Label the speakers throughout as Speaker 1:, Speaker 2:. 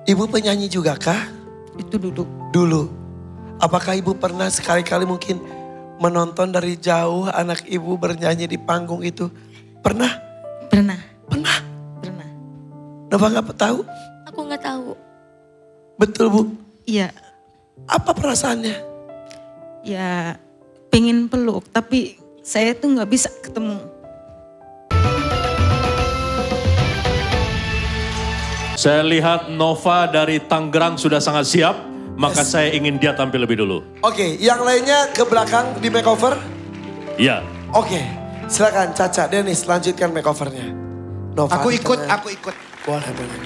Speaker 1: Ibu penyanyi juga kah?
Speaker 2: Itu duduk.
Speaker 1: Dulu. Apakah ibu pernah sekali-kali mungkin menonton dari jauh anak ibu bernyanyi di panggung itu? Pernah?
Speaker 2: Pernah.
Speaker 1: Pernah.
Speaker 2: Pernah.
Speaker 1: Nova nggak tahu?
Speaker 3: Aku nggak tahu.
Speaker 1: Betul Bu?
Speaker 2: Iya.
Speaker 1: Apa perasaannya?
Speaker 2: Ya pengen peluk tapi saya tuh nggak bisa ketemu.
Speaker 4: Saya lihat Nova dari Tangerang sudah sangat siap, maka
Speaker 1: Yes.
Speaker 4: saya ingin dia tampil lebih dulu.
Speaker 1: Oke, yang lainnya ke belakang di makeover.
Speaker 4: Ya.
Speaker 1: Oke, silakan Caca, Dennis lanjutkan makeovernya. Nova,
Speaker 5: Aku ikut,
Speaker 1: tengah.
Speaker 5: aku ikut.
Speaker 1: Boleh, boleh.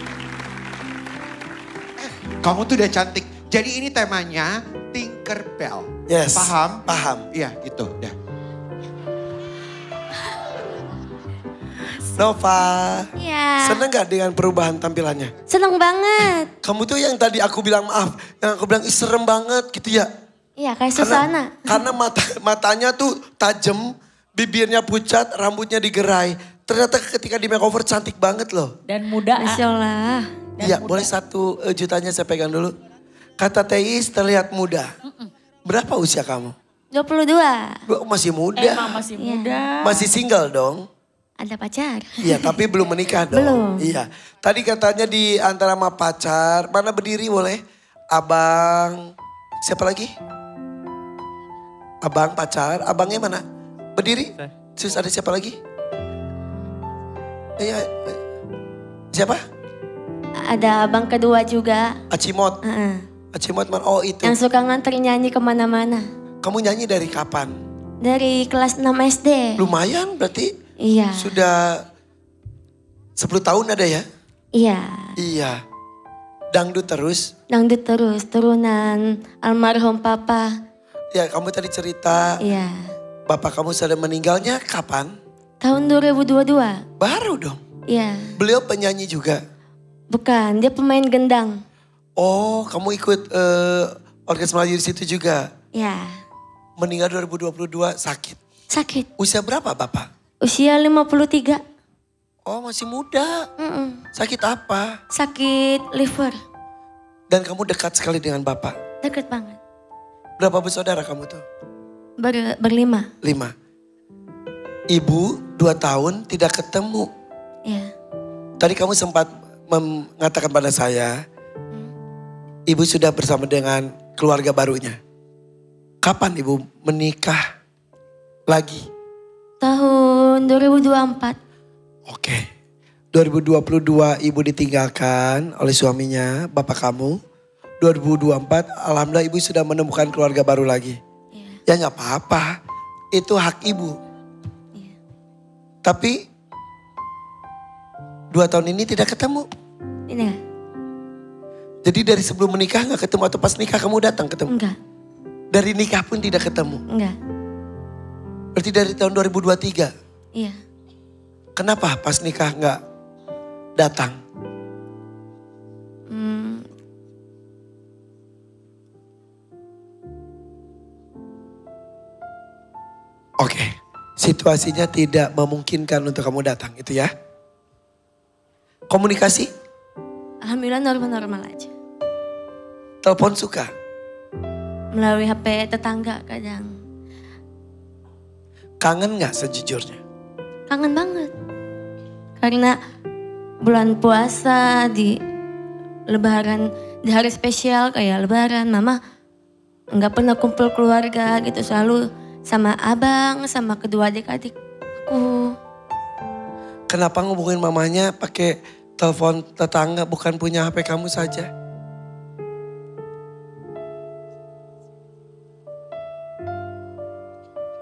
Speaker 5: Kamu tuh udah cantik. Jadi ini temanya Tinkerbell.
Speaker 1: Yes.
Speaker 5: Paham?
Speaker 1: Paham.
Speaker 5: Iya, gitu. Dah.
Speaker 1: Nova,
Speaker 3: Iya.
Speaker 1: seneng gak dengan perubahan tampilannya?
Speaker 3: Seneng banget.
Speaker 1: Kamu tuh yang tadi aku bilang maaf, yang aku bilang "Ih, serem banget gitu ya.
Speaker 3: Iya kayak Susana.
Speaker 1: Karena matanya tuh tajam, bibirnya pucat, rambutnya digerai. Ternyata ketika di makeover cantik banget loh.
Speaker 6: Dan muda.
Speaker 3: Masya Allah.
Speaker 1: Iya, boleh 1 jutanya saya pegang dulu. Kata Teis terlihat muda. Berapa usia kamu?
Speaker 3: 22.
Speaker 1: Masih muda.
Speaker 6: Emang masih
Speaker 3: Iya.
Speaker 6: muda.
Speaker 1: Masih single dong?
Speaker 3: Ada pacar.
Speaker 1: Iya, tapi belum menikah dong.
Speaker 3: Belum.
Speaker 1: Iya. Tadi katanya di antara sama pacar, mana berdiri boleh? Abang, siapa lagi? Abang pacar, abangnya mana? Berdiri? Terus ada siapa lagi? Iya, siapa?
Speaker 3: Ada abang kedua juga.
Speaker 1: Acimot.
Speaker 3: Heeh.
Speaker 1: Acimot mana? Oh itu.
Speaker 3: Yang suka nganter nyanyi kemana-mana.
Speaker 1: Kamu nyanyi dari kapan?
Speaker 3: Dari kelas 6 SD.
Speaker 1: Lumayan berarti.
Speaker 3: Iya.
Speaker 1: Sudah 10 tahun ada ya?
Speaker 3: Iya.
Speaker 1: Iya. Dangdut terus.
Speaker 3: Dangdut terus. Turunan almarhum papa.
Speaker 1: Ya kamu tadi cerita
Speaker 3: Iya.
Speaker 1: bapak kamu sudah meninggalnya kapan?
Speaker 3: Tahun 2022.
Speaker 1: Baru dong.
Speaker 3: Iya.
Speaker 1: Beliau penyanyi juga.
Speaker 3: Bukan, dia pemain gendang.
Speaker 1: Oh kamu ikut orkes Melayu di situ juga.
Speaker 3: Ya.
Speaker 1: Meninggal 2022 sakit.
Speaker 3: Sakit.
Speaker 1: Usia berapa bapak?
Speaker 3: Usia 53.
Speaker 1: Oh masih muda.
Speaker 3: Mm-mm.
Speaker 1: Sakit apa?
Speaker 3: Sakit liver.
Speaker 1: Dan kamu dekat sekali dengan bapak.
Speaker 3: Deket banget.
Speaker 1: Berapa bersaudara kamu tuh?
Speaker 3: Berlima.
Speaker 1: 5. Ibu 2 tahun tidak ketemu.
Speaker 3: Ya.
Speaker 1: Tadi kamu sempat mengatakan pada saya, ibu sudah bersama dengan keluarga barunya. Kapan ibu menikah lagi?
Speaker 3: Tahun 2024.
Speaker 1: Oke. 2022 ibu ditinggalkan oleh suaminya, bapak kamu. 2024 alhamdulillah ibu sudah menemukan keluarga baru lagi.
Speaker 3: Ya.
Speaker 1: Ya nggak apa-apa, itu hak ibu.
Speaker 3: Ya.
Speaker 1: Tapi 2 tahun ini tidak ketemu.
Speaker 3: Ini enggak?
Speaker 1: Jadi dari sebelum menikah nggak ketemu atau pas nikah kamu datang ketemu?
Speaker 3: Enggak.
Speaker 1: Dari nikah pun tidak ketemu.
Speaker 3: Enggak.
Speaker 1: Berarti dari tahun 2023.
Speaker 3: Iya.
Speaker 1: Kenapa pas nikah nggak datang?
Speaker 3: Hmm,
Speaker 1: Oke, situasinya tidak memungkinkan untuk kamu datang itu ya. Komunikasi,
Speaker 3: Alhamdulillah normal-normal aja.
Speaker 1: telepon suka.
Speaker 3: Melalui HP tetangga kadang.
Speaker 1: Kangen nggak sejujurnya?
Speaker 3: Kangen banget. Karena bulan puasa di lebaran, di hari spesial kayak lebaran, mama nggak pernah kumpul keluarga gitu. Selalu sama abang, sama kedua adik-adik aku.
Speaker 1: Kenapa ngubungin mamanya pakai telepon tetangga bukan punya HP kamu saja?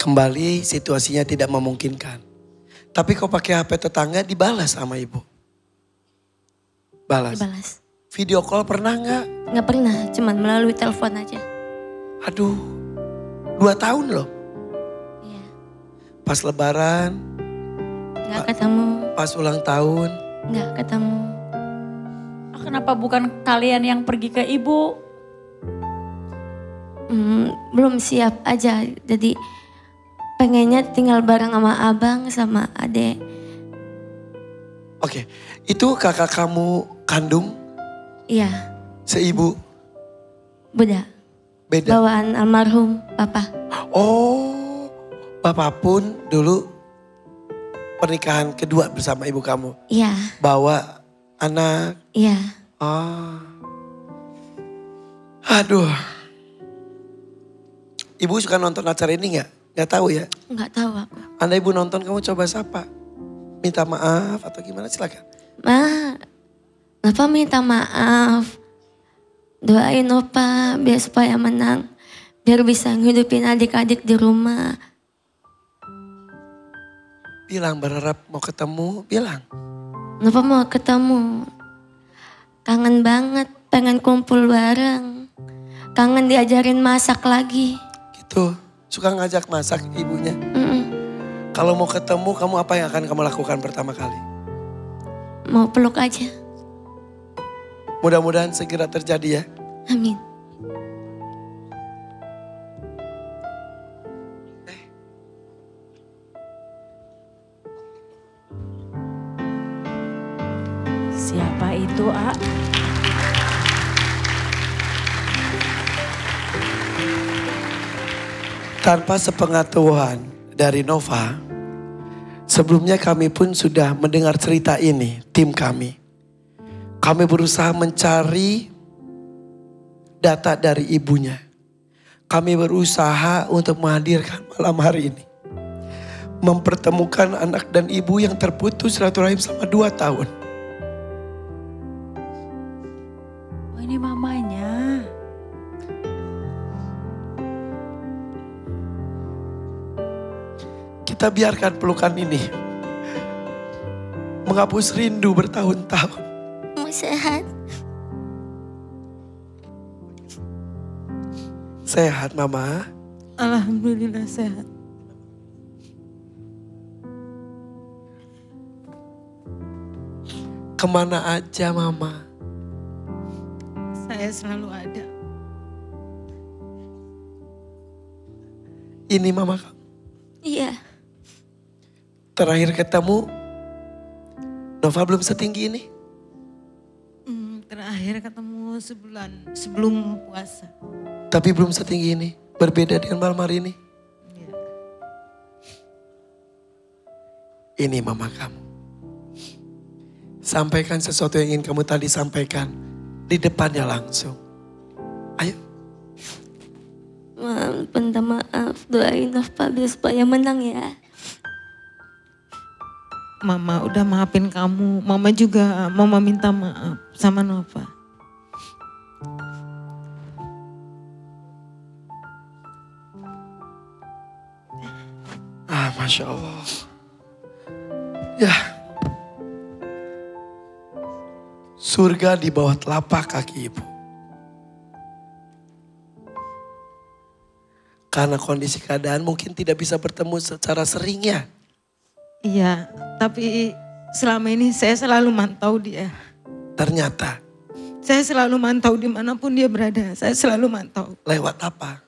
Speaker 1: Kembali situasinya tidak memungkinkan. Tapi kau pakai HP tetangga dibalas sama ibu. Balas.
Speaker 3: Dibalas.
Speaker 1: Video call pernah nggak?
Speaker 3: Nggak pernah, cuman melalui telepon aja.
Speaker 1: Aduh, 2 tahun loh.
Speaker 3: Iya.
Speaker 1: Pas lebaran,
Speaker 3: Nggak ketemu,
Speaker 1: pas ulang tahun.
Speaker 3: nggak ketemu.
Speaker 6: Kenapa bukan kalian yang pergi ke ibu?
Speaker 3: Belum siap aja, jadi pengennya tinggal bareng sama abang sama adek.
Speaker 1: Oke, itu kakak kamu kandung?
Speaker 3: Iya,
Speaker 1: Seibu?
Speaker 3: Beda.
Speaker 1: Beda?
Speaker 3: Bawaan almarhum papa.
Speaker 1: Oh, bapak pun dulu pernikahan kedua bersama ibu kamu.
Speaker 3: Iya.
Speaker 1: Bawa anak.
Speaker 3: Iya.
Speaker 1: Oh. Aduh. Ibu suka nonton acara ini nggak? Nggak tahu ya?
Speaker 3: Nggak tahu aku.
Speaker 1: Anda ibu nonton kamu coba sapa. Minta maaf atau gimana silakan.
Speaker 3: Ma, Nova minta maaf. Doain Nova biar supaya menang. Biar bisa ngidupin adik-adik di rumah.
Speaker 1: Bilang berharap mau ketemu, bilang.
Speaker 3: Nova mau ketemu. Kangen banget, pengen kumpul bareng. Kangen diajarin masak lagi.
Speaker 1: Gitu, suka ngajak masak ibunya. Kalau mau ketemu, kamu apa yang akan kamu lakukan pertama kali?
Speaker 3: Mau peluk aja.
Speaker 1: Mudah-mudahan segera terjadi ya.
Speaker 3: Amin.
Speaker 6: Siapa itu, A?
Speaker 1: Tanpa sepengetahuan dari Nova, sebelumnya kami pun sudah mendengar cerita ini, tim kami. Kami berusaha mencari data dari ibunya. Kami berusaha untuk menghadirkan malam hari ini. Mempertemukan anak dan ibu yang terputus silaturahim selama 2 tahun.
Speaker 6: Oh, ini mamanya.
Speaker 1: Kita biarkan pelukan ini menghapus rindu bertahun-tahun.
Speaker 3: Mau sehat.
Speaker 1: Sehat Mama.
Speaker 2: Alhamdulillah sehat.
Speaker 1: Kemana aja Mama?
Speaker 2: Saya selalu ada.
Speaker 1: Ini Mama kamu.
Speaker 3: Iya.
Speaker 1: Terakhir ketemu, Nova belum setinggi ini.
Speaker 2: Terakhir ketemu sebulan sebelum puasa.
Speaker 1: Tapi belum setinggi ini. Berbeda dengan malam hari ini.
Speaker 2: Iya.
Speaker 1: Ini Mama kamu. Sampaikan sesuatu yang ingin kamu tadi sampaikan. Di depannya langsung. Ayo.
Speaker 3: Minta maaf. Doain Nova biar supaya menang ya.
Speaker 2: Mama udah maafin kamu. Mama juga mau minta maaf sama Nova.
Speaker 1: Masya Allah. Ya. Surga di bawah telapak kaki ibu. Karena kondisi keadaan mungkin tidak bisa bertemu secara sering ya.
Speaker 2: Iya, tapi selama ini saya selalu mantau dia.
Speaker 1: Ternyata.
Speaker 2: Saya selalu mantau dimanapun dia berada. Saya selalu mantau.
Speaker 1: Lewat apa?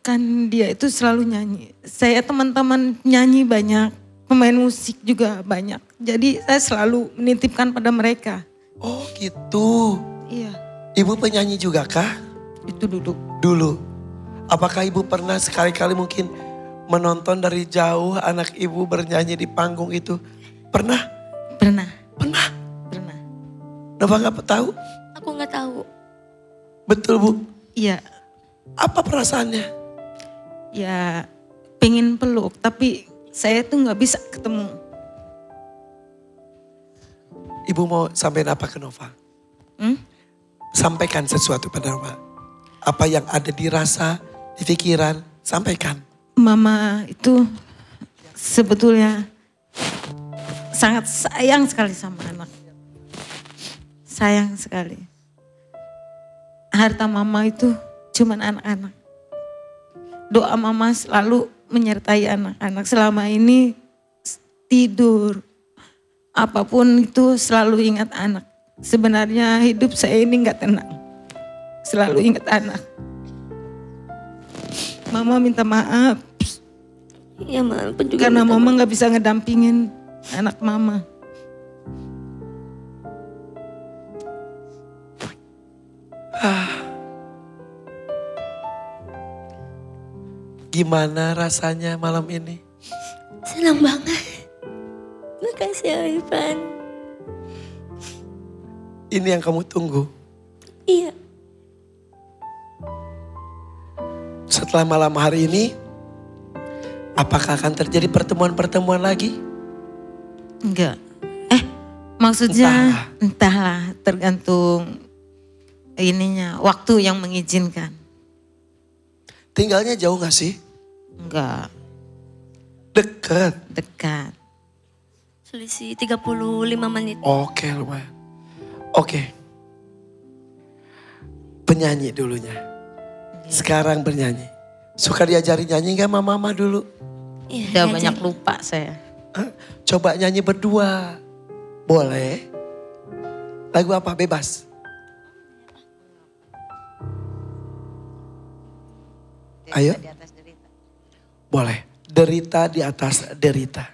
Speaker 2: Kan dia itu selalu nyanyi. Saya teman-teman nyanyi banyak. Pemain musik juga banyak. Jadi saya selalu menitipkan pada mereka.
Speaker 1: Oh gitu.
Speaker 2: Iya.
Speaker 1: Ibu penyanyi juga kah?
Speaker 2: Itu duduk.
Speaker 1: Dulu. Apakah ibu pernah sekali-kali mungkin menonton dari jauh anak ibu bernyanyi di panggung itu? Pernah?
Speaker 2: Pernah.
Speaker 1: Pernah.
Speaker 2: Pernah.
Speaker 1: Nova gak tahu?
Speaker 3: Aku nggak tahu.
Speaker 1: Betul Bu?
Speaker 2: Iya.
Speaker 1: Apa perasaannya?
Speaker 2: Ya pengen peluk tapi saya tuh gak bisa ketemu.
Speaker 1: Ibu mau sampaikan apa ke Nova? Sampaikan sesuatu pada Nova. Apa yang ada di rasa, di pikiran, sampaikan.
Speaker 2: Mama itu sebetulnya sangat sayang sekali sama anak. Sayang sekali. Harta mama itu cuman anak-anak. Doa mama selalu menyertai anak-anak. Selama ini tidur, apapun itu selalu ingat anak. Sebenarnya hidup saya ini gak tenang. Selalu ingat anak. Mama minta maaf.
Speaker 3: Iya Ma, aku juga
Speaker 2: Karena
Speaker 3: minta
Speaker 2: mama gak bisa ngedampingin anak mama.
Speaker 1: Gimana rasanya malam ini?
Speaker 3: Senang banget. Makasih ya Ivan.
Speaker 1: Ini yang kamu tunggu.
Speaker 3: Iya.
Speaker 1: Setelah malam hari ini, apakah akan terjadi pertemuan-pertemuan lagi?
Speaker 2: Enggak. Maksudnya entahlah, tergantung ininya, waktu yang mengizinkan.
Speaker 1: Tinggalnya jauh gak sih?
Speaker 2: Enggak,
Speaker 1: Dekat.
Speaker 2: dekat.
Speaker 3: Selisih 35 menit.
Speaker 1: Oke, lumayan. Oke. Penyanyi dulunya. Sekarang bernyanyi. Suka diajari nyanyi gak sama mama dulu?
Speaker 3: Iya,
Speaker 2: Udah
Speaker 3: diajarin.
Speaker 2: banyak lupa saya.
Speaker 1: Hah? Coba nyanyi berdua. Boleh? Lagu apa? Bebas. Ayo. Boleh. Derita di atas derita.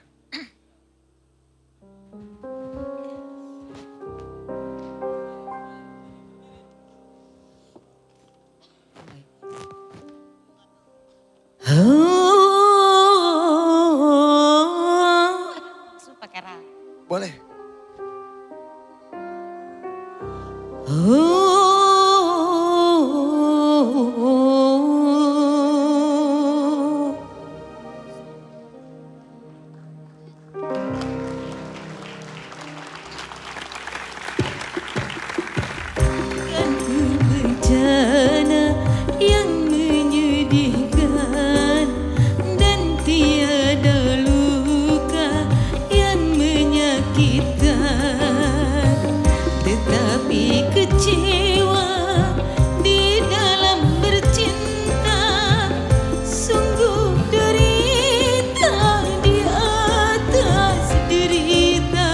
Speaker 1: Boleh.
Speaker 2: Bencana yang menyedihkan dan tiada luka yang menyakitkan, tetapi kecewa di dalam bercinta, sungguh derita di atas derita.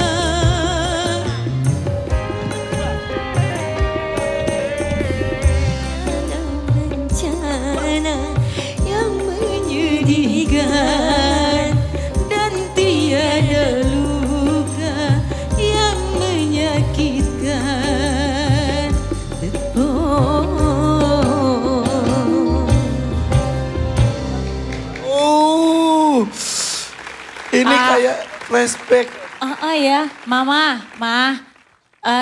Speaker 2: Bencana yang menyedihkan dan tiada luka yang menyakitkan.
Speaker 1: Oh, ini kayak flashback.
Speaker 6: Ya, Mama,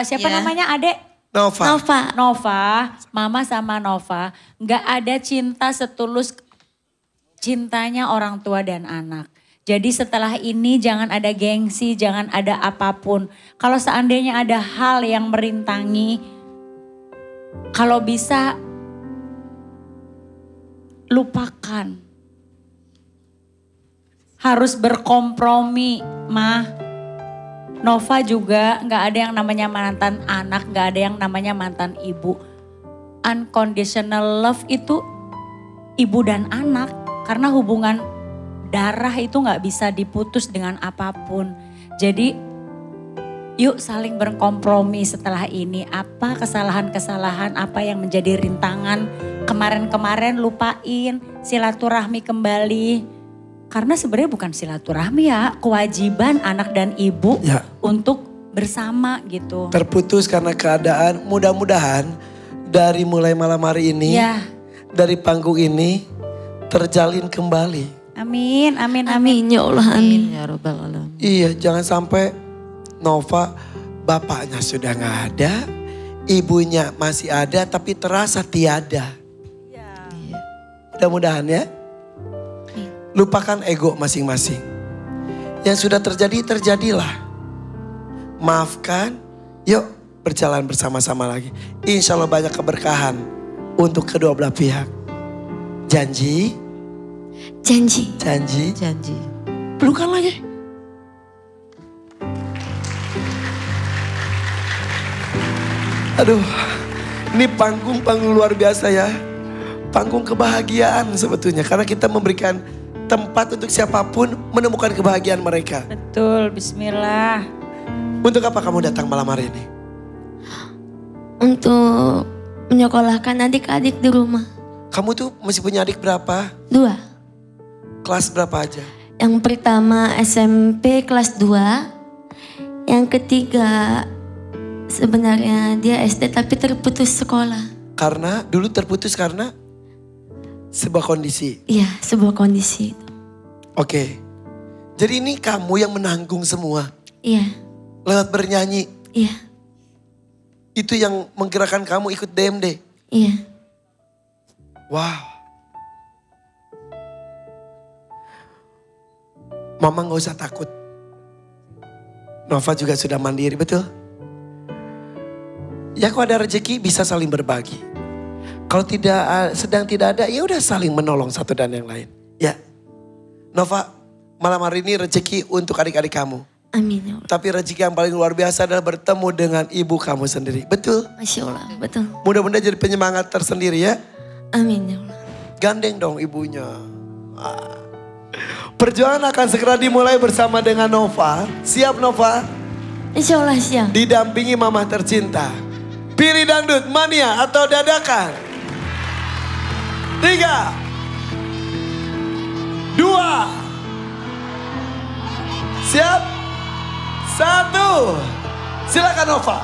Speaker 6: siapa
Speaker 2: Ya.
Speaker 6: namanya adek?
Speaker 1: Nova.
Speaker 6: Nova, Mama sama Nova, nggak ada cinta setulus cintanya orang tua dan anak. Jadi setelah ini jangan ada gengsi, jangan ada apapun. Kalau seandainya ada hal yang merintangi, kalau bisa lupakan. Harus berkompromi, Ma. Nova juga nggak ada yang namanya mantan anak, nggak ada yang namanya mantan ibu. Unconditional love itu ibu dan anak, karena hubungan darah itu nggak bisa diputus dengan apapun. Jadi yuk saling berkompromi setelah ini. Apa kesalahan-kesalahan, apa yang menjadi rintangan kemarin-kemarin lupain, silaturahmi kembali. Karena sebenarnya bukan silaturahmi ya, kewajiban anak dan ibu
Speaker 1: Ya.
Speaker 6: untuk bersama gitu.
Speaker 1: Terputus karena keadaan, mudah-mudahan dari mulai malam hari ini,
Speaker 6: Ya,
Speaker 1: dari panggung ini terjalin kembali.
Speaker 6: amin, amin, amin.
Speaker 3: Amin ya Allah, amin.
Speaker 2: Ya Rabbal Alamin.
Speaker 1: Iya, jangan sampai Nova bapaknya sudah nggak ada, ibunya masih ada tapi terasa tiada. Mudah-mudahan ya. Lupakan ego masing-masing. Yang sudah terjadi, terjadilah. Maafkan, yuk berjalan bersama-sama lagi. Insya Allah banyak keberkahan untuk kedua belah pihak. Janji,
Speaker 3: Janji.
Speaker 1: janji,
Speaker 2: Janji.
Speaker 1: pelukan lagi. Aduh, ini panggung luar biasa ya. Panggung kebahagiaan sebetulnya. Karena kita memberikan tempat untuk siapapun menemukan kebahagiaan mereka.
Speaker 6: Betul, bismillah.
Speaker 1: Untuk apa kamu datang malam hari ini?
Speaker 3: Untuk menyekolahkan adik-adik di rumah.
Speaker 1: Kamu tuh masih punya adik berapa?
Speaker 3: 2.
Speaker 1: Kelas berapa aja?
Speaker 3: Yang pertama SMP kelas 2. Yang ketiga sebenarnya dia SD tapi terputus sekolah.
Speaker 1: Karena dulu terputus karena sebuah kondisi.
Speaker 3: Iya, sebuah kondisi.
Speaker 1: Oke. Jadi ini kamu yang menanggung semua.
Speaker 3: Iya,
Speaker 1: Lewat bernyanyi.
Speaker 3: iya,
Speaker 1: Itu yang menggerakkan kamu ikut DMD.
Speaker 3: iya.
Speaker 1: Wow. Mama gak usah takut. Nova juga sudah mandiri, betul? Ya kalau ada rezeki bisa saling berbagi. Kalau sedang tidak ada, ya udah saling menolong satu dan yang lain. Ya. Nova, malam hari ini rezeki untuk adik-adik kamu.
Speaker 3: Amin ya Allah.
Speaker 1: Tapi rezeki yang paling luar biasa adalah bertemu dengan ibu kamu sendiri. Betul?
Speaker 3: Masya Allah, betul.
Speaker 1: Mudah-mudahan jadi penyemangat tersendiri ya.
Speaker 3: Amin ya Allah.
Speaker 1: Gandeng dong ibunya. Perjuangan akan segera dimulai bersama dengan Nova. Siap Nova?
Speaker 3: Insya Allah siap.
Speaker 1: Didampingi mama tercinta. Pilih dangdut, mania atau dadakan? 3, 2, siap? 1, silakan Nova.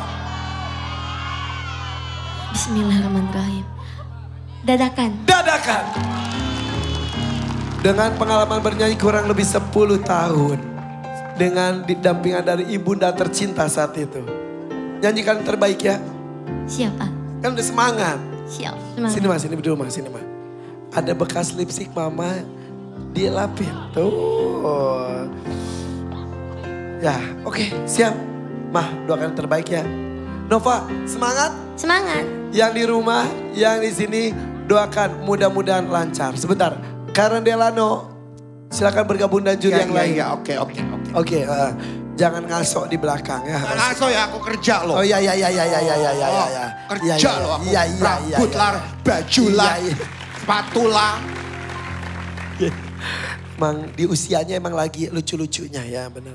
Speaker 3: Bismillahirrahmanirrahim. Dadakan.
Speaker 1: Dadakan. Dengan pengalaman bernyanyi kurang lebih 10 tahun. Dengan didampingan dari ibunda tercinta saat itu. Nyanyikan yang terbaik ya.
Speaker 3: Siap Pak.
Speaker 1: Kan udah semangat.
Speaker 3: Siap. Semangat.
Speaker 1: Sini mas, sini dulu mas, sini mas. Ada bekas lipstick mama dilapin. Tuh. Ya, oke, siap. Mah, doakan yang terbaik ya. Nova, semangat.
Speaker 3: Semangat.
Speaker 1: Yang di rumah, yang di sini doakan mudah-mudahan lancar. Sebentar, Karen Delano, silakan bergabung dan juri yang lain.
Speaker 5: Iya, oke.
Speaker 1: Oke, jangan ngasok di belakang ya.
Speaker 5: Ngaso ya, aku kerja loh.
Speaker 1: Oh iya.
Speaker 5: Kerja loh aku.
Speaker 1: Iya.
Speaker 5: Rambut lah, baju lah,
Speaker 1: Iya.
Speaker 5: sepatu lah.
Speaker 1: Emang di usianya emang lagi lucu-lucunya ya benar.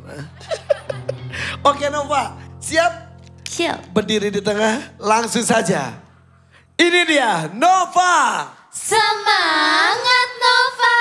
Speaker 1: Oke Nova, siap?
Speaker 3: Siap.
Speaker 1: Berdiri di tengah, langsung saja. Ini dia Nova.
Speaker 3: Semangat Nova.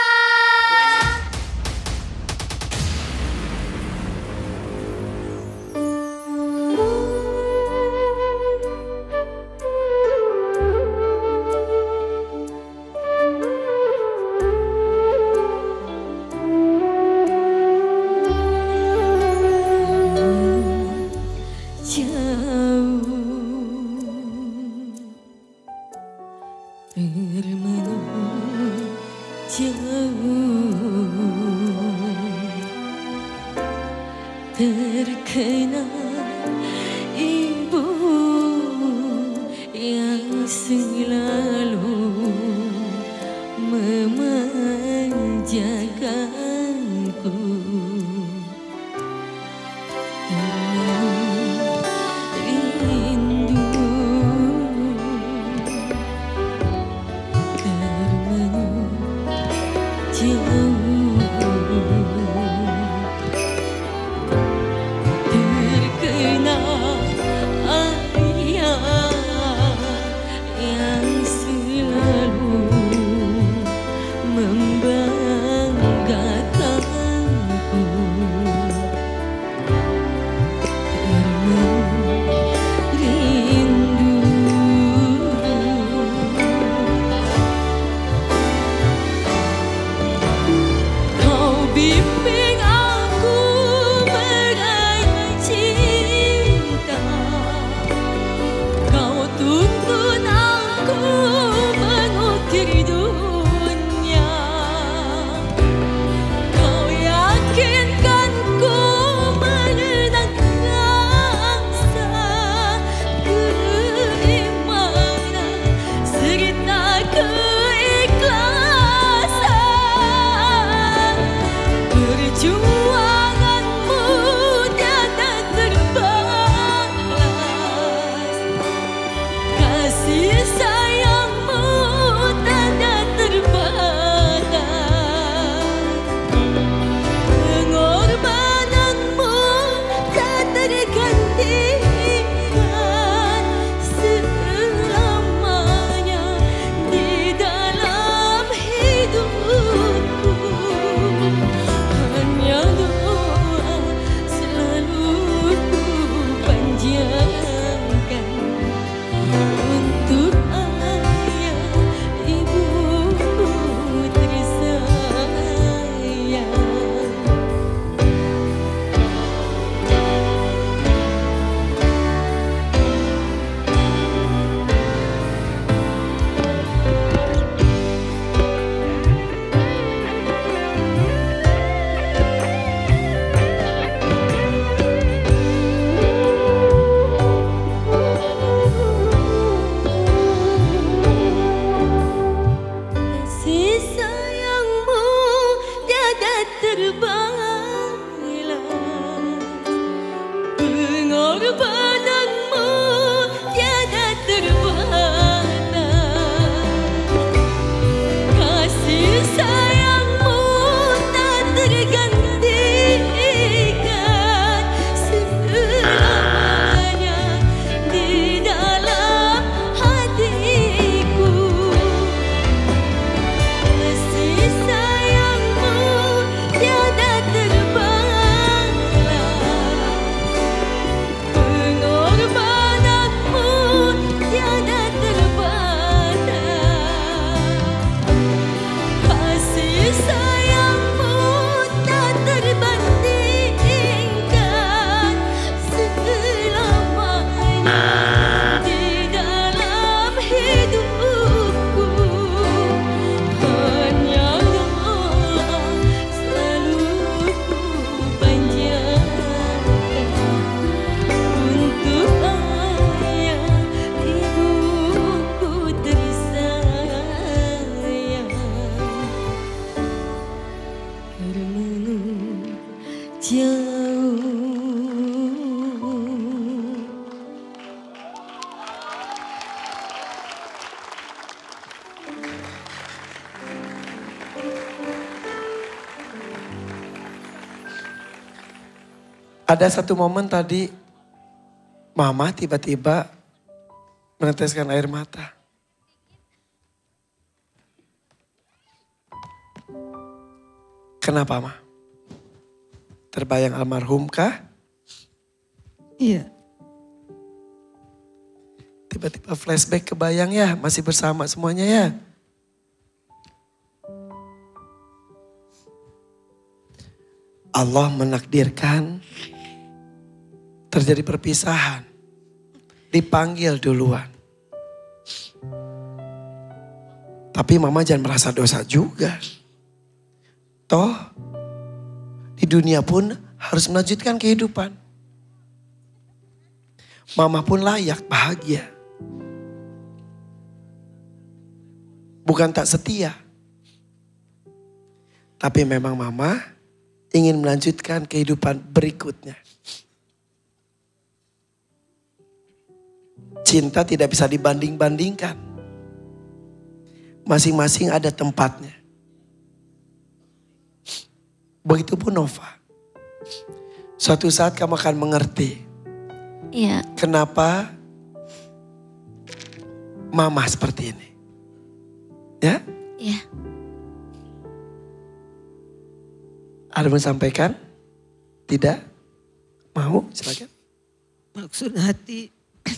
Speaker 3: Terkenal ibu yang selalu memanjakanku. Rindu termenung jauh. Membanggakan
Speaker 1: Ada satu momen tadi mama tiba-tiba meneteskan air mata. Kenapa, Ma? Terbayang almarhum kah?
Speaker 2: Iya.
Speaker 1: Tiba-tiba flashback kebayang ya, masih bersama semuanya ya. Allah menakdirkan terjadi perpisahan. Dipanggil duluan. Tapi mama jangan merasa dosa juga. Toh di dunia pun harus melanjutkan kehidupan. Mama pun layak bahagia. Bukan tak setia. Tapi memang mama ingin melanjutkan kehidupan berikutnya. Cinta tidak bisa dibanding-bandingkan. Masing-masing ada tempatnya. Begitupun Nova. Suatu saat kamu akan mengerti.
Speaker 3: Iya.
Speaker 1: Kenapa mama seperti ini. Ya?
Speaker 3: Iya.
Speaker 1: Ada yang sampaikan? Tidak? Mau? Silakan.
Speaker 2: Maksud hati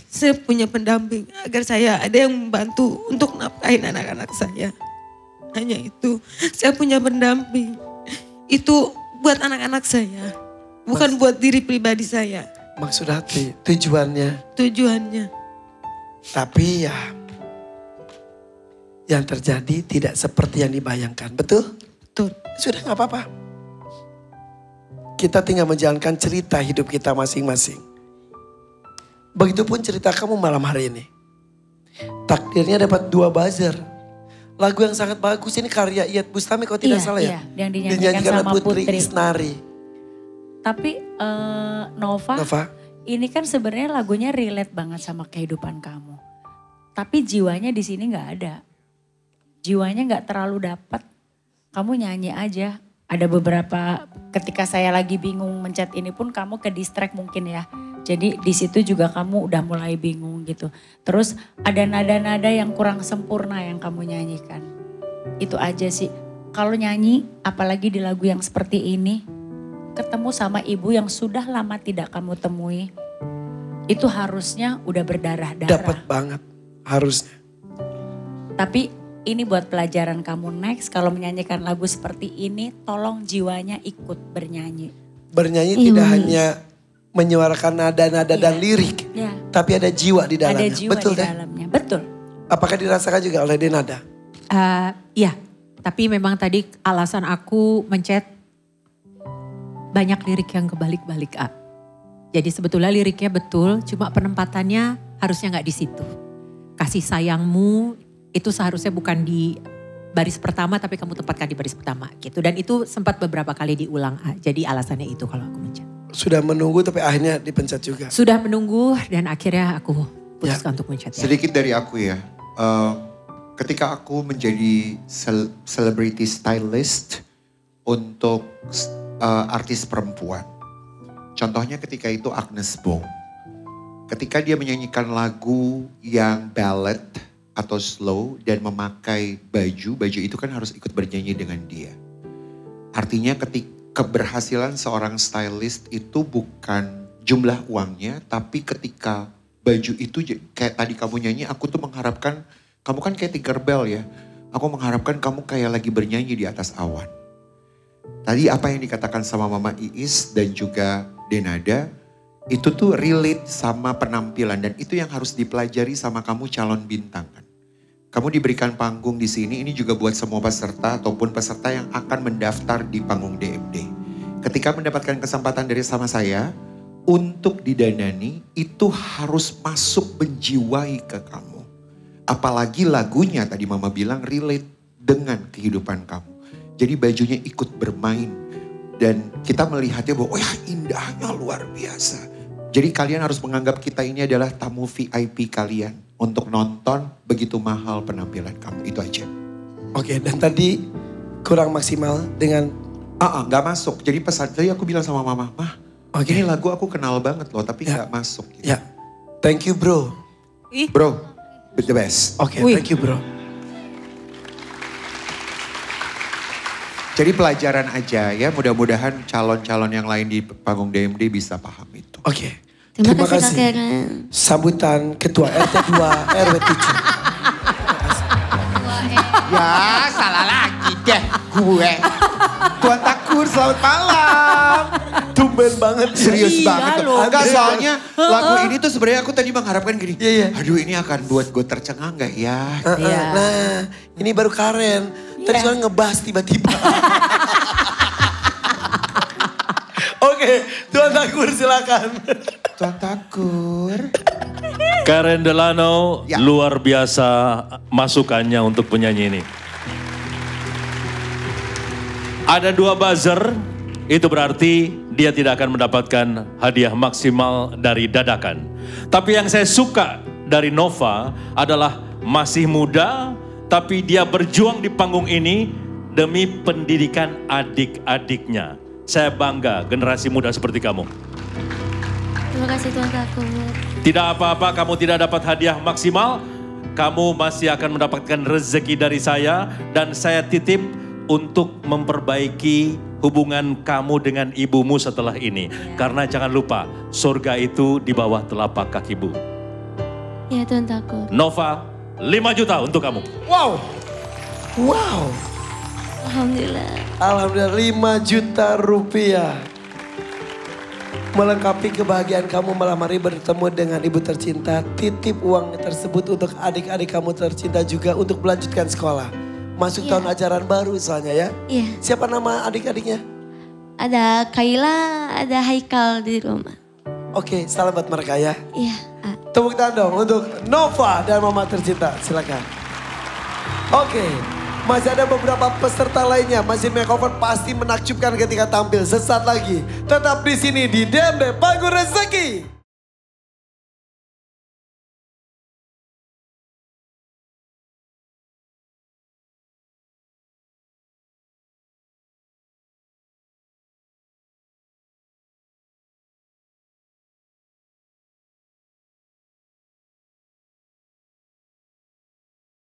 Speaker 2: saya punya pendamping agar saya ada yang membantu untuk nafkahin anak-anak saya. Hanya itu, saya punya pendamping. Itu buat anak-anak saya, bukan buat diri pribadi saya.
Speaker 1: Maksud hati, tujuannya.
Speaker 2: Tujuannya.
Speaker 1: Tapi ya, yang terjadi tidak seperti yang dibayangkan. Betul?
Speaker 2: Betul.
Speaker 1: Sudah gak apa-apa. Kita tinggal menjalankan cerita hidup kita masing-masing. Begitupun cerita kamu malam hari ini. Takdirnya dapat 2 buzzer. Lagu yang sangat bagus ini karya Iyeth Bustami kalau tidak salah ya.
Speaker 6: Yang dinyanyikan sama Putri
Speaker 1: Isnari.
Speaker 6: Tapi Nova, ini kan sebenarnya lagunya relate banget sama kehidupan kamu. Tapi jiwanya di sini nggak ada. Jiwanya nggak terlalu dapat. Kamu nyanyi aja. Ada beberapa ketika saya lagi bingung mencet ini pun kamu ke distract mungkin ya. Jadi di situ juga kamu udah mulai bingung gitu. Terus ada nada-nada yang kurang sempurna yang kamu nyanyikan. Itu aja sih. Kalau nyanyi apalagi di lagu yang seperti ini, ketemu sama ibu yang sudah lama tidak kamu temui, itu harusnya udah berdarah-darah.
Speaker 1: Dapat banget, harusnya.
Speaker 6: Tapi ini buat pelajaran kamu next, kalau menyanyikan lagu seperti ini, tolong jiwanya ikut bernyanyi.
Speaker 1: Bernyanyi tidak hanya menyuarakan nada-nada dan lirik, tapi ada jiwa di dalamnya.
Speaker 6: Ada jiwa
Speaker 1: betul,
Speaker 6: di dalamnya, betul.
Speaker 1: Apakah dirasakan juga oleh Denada?
Speaker 7: Iya, tapi memang tadi alasan aku mencet banyak lirik yang kebalik-balik. Jadi sebetulnya liriknya betul, cuma penempatannya harusnya nggak di situ. Kasih sayangmu itu seharusnya bukan di baris pertama, tapi kamu tempatkan di baris pertama gitu. Dan itu sempat beberapa kali diulang. Jadi alasannya itu kalau aku mencet.
Speaker 1: Sudah menunggu tapi akhirnya dipencet juga.
Speaker 7: Sudah menunggu dan akhirnya aku putuskan untuk mencet. Ya.
Speaker 5: Sedikit dari aku ya. Ketika aku menjadi celebrity stylist untuk artis perempuan. Contohnya ketika itu Agnes Bo. Ketika dia menyanyikan lagu yang ballad atau slow dan memakai baju itu kan harus ikut bernyanyi dengan dia. Artinya ketika keberhasilan seorang stylist itu bukan jumlah uangnya, tapi ketika baju itu kayak tadi kamu nyanyi, aku tuh mengharapkan, kamu kan kayak Tinkerbell ya, aku mengharapkan kamu kayak lagi bernyanyi di atas awan. Tadi apa yang dikatakan sama Mama Iis dan juga Denada, itu tuh relate sama penampilan dan itu yang harus dipelajari sama kamu calon bintang kan. Kamu diberikan panggung di sini, ini juga buat semua peserta ataupun peserta yang akan mendaftar di panggung DMD. Ketika mendapatkan kesempatan dari sama saya untuk didanani, itu harus masuk menjiwai ke kamu. Apalagi lagunya tadi Mama bilang relate dengan kehidupan kamu. Jadi bajunya ikut bermain dan kita melihatnya bahwa oh ya indahnya luar biasa. Jadi kalian harus menganggap kita ini adalah tamu VIP kalian untuk nonton begitu mahal penampilan kamu. Itu aja.
Speaker 1: Oke, dan tadi kurang maksimal dengan
Speaker 5: nggak masuk. Jadi pesan tadi aku bilang sama Mama, Mah,
Speaker 1: Oke.
Speaker 5: Ini lagu aku kenal banget loh, tapi nggak masuk. Gitu.
Speaker 1: Ya, thank you bro.
Speaker 5: Bro, the best.
Speaker 1: Oke, thank you bro.
Speaker 5: Jadi pelajaran aja ya, mudah-mudahan calon-calon yang lain di panggung DMD bisa paham itu.
Speaker 1: Oke.
Speaker 3: Terima kasih Kak Karen.
Speaker 1: Sambutan Ketua RT 2 RW 7.
Speaker 5: Ya, salah lagi deh gue. Tuan Takur, selamat malam.
Speaker 1: Tumben banget.
Speaker 5: Serius
Speaker 7: Iya
Speaker 5: banget.
Speaker 7: loh.
Speaker 5: Enggak, soalnya lagu ini tuh sebenarnya aku tadi mengharapkan gini.
Speaker 1: Iya.
Speaker 5: Aduh, ini akan buat gue tercengang gak ya?
Speaker 7: Iya.
Speaker 1: Nah, ini baru Karen. Tadi soalnya ngebahas tiba-tiba. Oke, Tuan Takur silakan.
Speaker 5: Tuan Takur.
Speaker 4: Karen Delano,
Speaker 5: Ya.
Speaker 4: luar biasa masukannya untuk penyanyi ini. Ada 2 buzzer, itu berarti dia tidak akan mendapatkan hadiah maksimal dari dadakan. Tapi yang saya suka dari Nova adalah masih muda, tapi dia berjuang di panggung ini demi pendidikan adik-adiknya. Saya bangga generasi muda seperti kamu.
Speaker 3: Terima kasih Tuan Takur.
Speaker 4: Tidak apa-apa, kamu tidak dapat hadiah maksimal. Kamu masih akan mendapatkan rezeki dari saya. Dan saya titip untuk memperbaiki hubungan kamu dengan ibumu setelah ini. Karena jangan lupa, surga itu di bawah telapak kakimu.
Speaker 3: Ya Tuan Takur.
Speaker 4: Nova, 5 juta untuk kamu.
Speaker 1: Wow. Wow.
Speaker 3: Alhamdulillah.
Speaker 1: Alhamdulillah 5 juta rupiah. Melengkapi kebahagiaan kamu malam hari bertemu dengan ibu tercinta. Titip uang tersebut untuk adik-adik kamu tercinta juga untuk melanjutkan sekolah. Masuk tahun ajaran baru soalnya ya.
Speaker 3: Iya.
Speaker 1: Siapa nama adik-adiknya?
Speaker 3: Ada Kaila, ada Haikal di rumah.
Speaker 1: Oke, salam buat mereka ya.
Speaker 3: Iya.
Speaker 1: Tepuk tangan dong untuk Nova dan mama tercinta. Silakan. Oke, masih ada beberapa peserta lainnya. Masih makeover pasti menakjubkan ketika tampil. Sesaat lagi tetap di sini di DMD Panggung Rezeki.